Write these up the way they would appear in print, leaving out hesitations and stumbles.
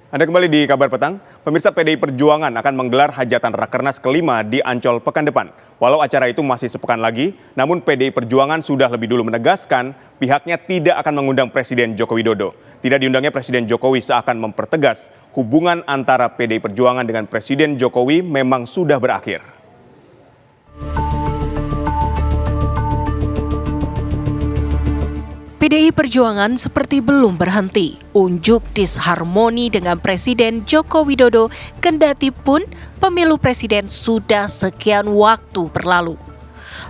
Anda kembali di Kabar Petang. Pemirsa, PDI Perjuangan akan menggelar hajatan Rakernas kelima di Ancol pekan depan. Walau acara itu masih sepekan lagi, namun PDI Perjuangan sudah lebih dulu menegaskan pihaknya tidak akan mengundang Presiden Joko Widodo. Tidak diundangnya Presiden Jokowi seakan mempertegas hubungan antara PDI Perjuangan dengan Presiden Jokowi memang sudah berakhir. PDI Perjuangan seperti belum berhenti unjuk disharmoni dengan Presiden Joko Widodo kendati pun pemilu presiden sudah sekian waktu berlalu.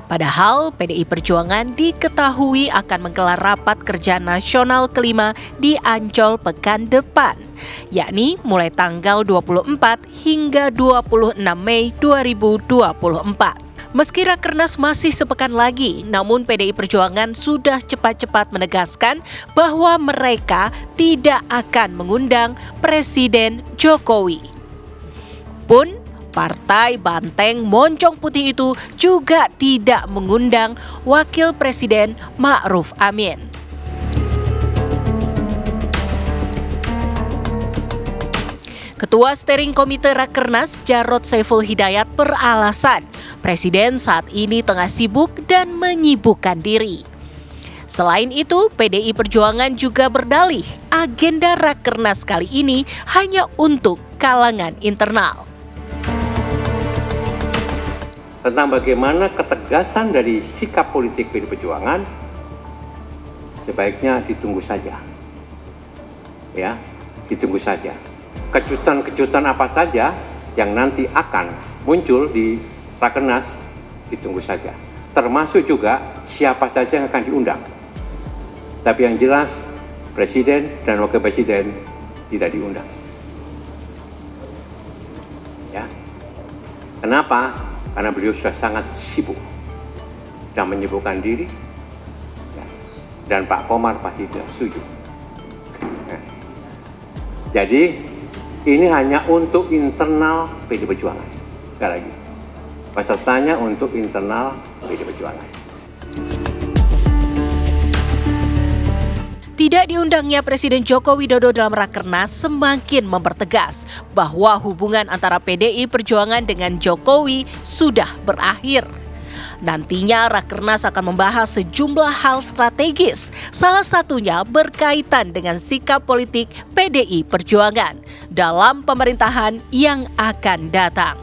Padahal PDI Perjuangan diketahui akan menggelar rapat kerja nasional kelima di Ancol pekan depan, yakni mulai tanggal 24 hingga 26 Mei 2024. Meski Rakernas masih sepekan lagi, namun PDI Perjuangan sudah cepat-cepat menegaskan bahwa mereka tidak akan mengundang Presiden Jokowi. Pun, Partai Banteng Moncong Putih itu juga tidak mengundang Wakil Presiden Ma'ruf Amin. Ketua Steering Komite Rakernas Jarod Saiful Hidayat beralasan Presiden saat ini tengah sibuk dan menyibukkan diri. Selain itu, PDI Perjuangan juga berdalih agenda Rakernas kali ini hanya untuk kalangan internal. Tentang bagaimana ketegasan dari sikap politik PDI Perjuangan, sebaiknya ditunggu saja. Ya, ditunggu saja. Kejutan-kejutan apa saja yang nanti akan muncul di Rakernas, ditunggu saja. Termasuk juga siapa saja yang akan diundang. Tapi yang jelas, Presiden dan Wakil Presiden tidak diundang. Ya. Kenapa? Karena beliau sudah sangat sibuk dan menyibukkan diri. Ya. Dan Pak Komar pasti tidak setuju. Ya. Jadi, ini hanya untuk internal PDI Perjuangan. Sekali lagi, pesertanya untuk internal PDI Perjuangan. Tidak diundangnya Presiden Joko Widodo dalam Rakernas semakin mempertegas bahwa hubungan antara PDI Perjuangan dengan Jokowi sudah berakhir. Nantinya Rakernas akan membahas sejumlah hal strategis, salah satunya berkaitan dengan sikap politik PDI Perjuangan dalam pemerintahan yang akan datang.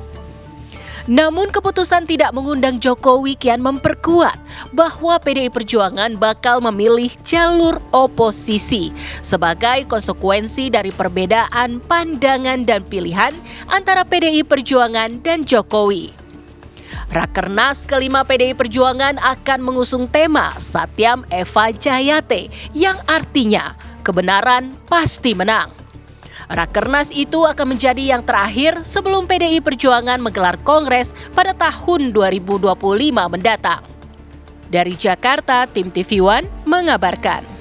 Namun keputusan tidak mengundang Jokowi kian memperkuat bahwa PDI Perjuangan bakal memilih jalur oposisi sebagai konsekuensi dari perbedaan pandangan dan pilihan antara PDI Perjuangan dan Jokowi. Rakernas kelima PDI Perjuangan akan mengusung tema Satyam Eva Jayate yang artinya kebenaran pasti menang. Rakernas itu akan menjadi yang terakhir sebelum PDI Perjuangan menggelar kongres pada tahun 2025 mendatang. Dari Jakarta, tim TV One mengabarkan.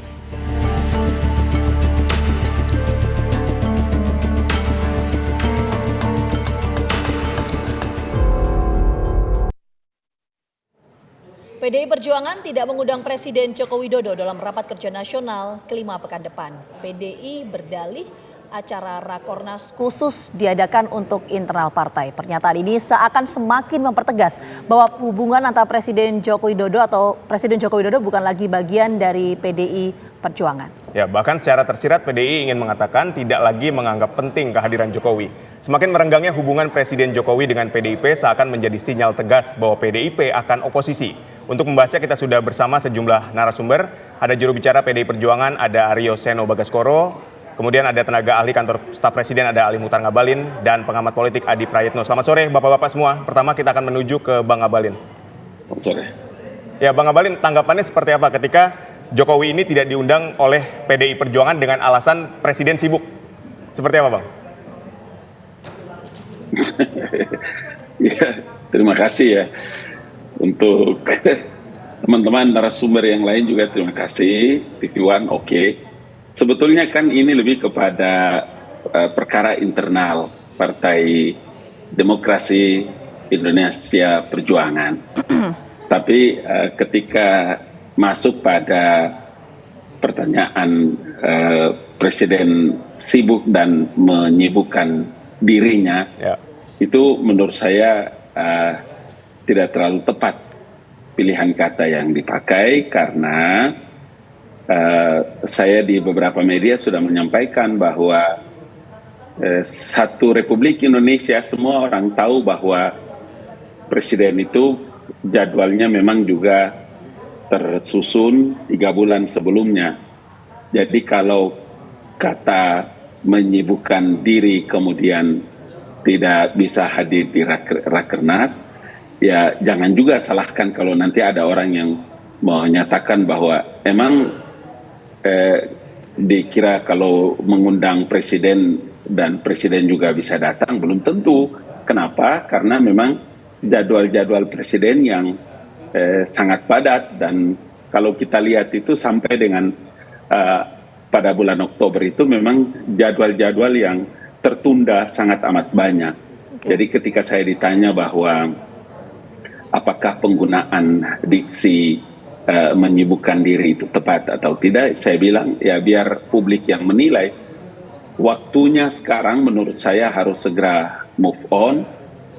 PDI Perjuangan tidak mengundang Presiden Joko Widodo dalam rapat kerja nasional kelima pekan depan. PDI berdalih acara Rakornas khusus diadakan untuk internal partai. Pernyataan ini seakan semakin mempertegas bahwa hubungan antara Presiden Joko Widodo atau Presiden Joko Widodo bukan lagi bagian dari PDI Perjuangan. Ya, bahkan secara tersirat PDI ingin mengatakan tidak lagi menganggap penting kehadiran Jokowi. Semakin merenggangnya hubungan Presiden Jokowi dengan PDIP seakan menjadi sinyal tegas bahwa PDIP akan oposisi. Untuk membahasnya kita sudah bersama sejumlah narasumber. Ada juru bicara PDI Perjuangan, ada Aryo Seno Bagaskoro. Kemudian ada tenaga ahli kantor staf presiden, ada Ali Muhtar Ngabalin. Dan pengamat politik Adi Prayitno. Selamat sore bapak-bapak semua. Pertama kita akan menuju ke Bang Ngabalin. Selamat sore. Ya Bang Ngabalin, tanggapannya seperti apa ketika Jokowi ini tidak diundang oleh PDI Perjuangan dengan alasan presiden sibuk? Seperti apa Bang? Ya, terima kasih ya. Untuk teman-teman narasumber yang lain juga terima kasih. TV One oke. Sebetulnya kan ini lebih kepada perkara internal Partai Demokrasi Indonesia Perjuangan. Tapi ketika masuk pada pertanyaan Presiden sibuk dan menyibukkan dirinya, Ya. itu menurut saya tidak terlalu tepat pilihan kata yang dipakai, karena saya di beberapa media sudah menyampaikan bahwa satu Republik Indonesia semua orang tahu bahwa Presiden itu jadwalnya memang juga tersusun 3 bulan sebelumnya. Jadi kalau kata menyibukkan diri kemudian tidak bisa hadir di Rakernas, ya jangan juga salahkan kalau nanti ada orang yang menyatakan bahwa emang dikira kalau mengundang presiden dan presiden juga bisa datang. Belum tentu. Kenapa? Karena memang jadwal-jadwal presiden yang sangat padat, dan kalau kita lihat itu sampai dengan pada bulan Oktober itu memang jadwal-jadwal yang tertunda sangat amat banyak. Jadi ketika saya ditanya bahwa apakah penggunaan diksi menyibukkan diri itu tepat atau tidak, saya bilang ya biar publik yang menilai. Waktunya sekarang menurut saya harus segera move on,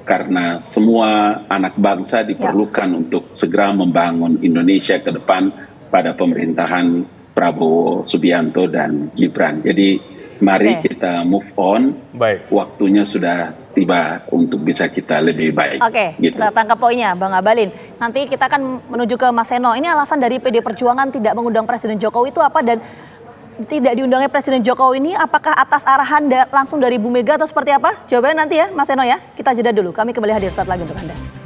karena semua anak bangsa diperlukan untuk segera membangun Indonesia ke depan pada pemerintahan Prabowo Subianto dan Gibran. Jadi mari kita move on. Baik. Waktunya sudah tiba untuk bisa kita lebih baik. Oke, gitu. kita tangkap poinnya Bang Abalin. Nanti kita akan menuju ke Mas Seno. Ini alasan dari PD Perjuangan tidak mengundang Presiden Jokowi itu apa, dan tidak diundangnya Presiden Jokowi ini apakah atas arahan langsung dari Bu Mega atau seperti apa? Jawabannya nanti ya Mas Seno ya. Kita jeda dulu, kami kembali hadir saat lagi untuk Anda.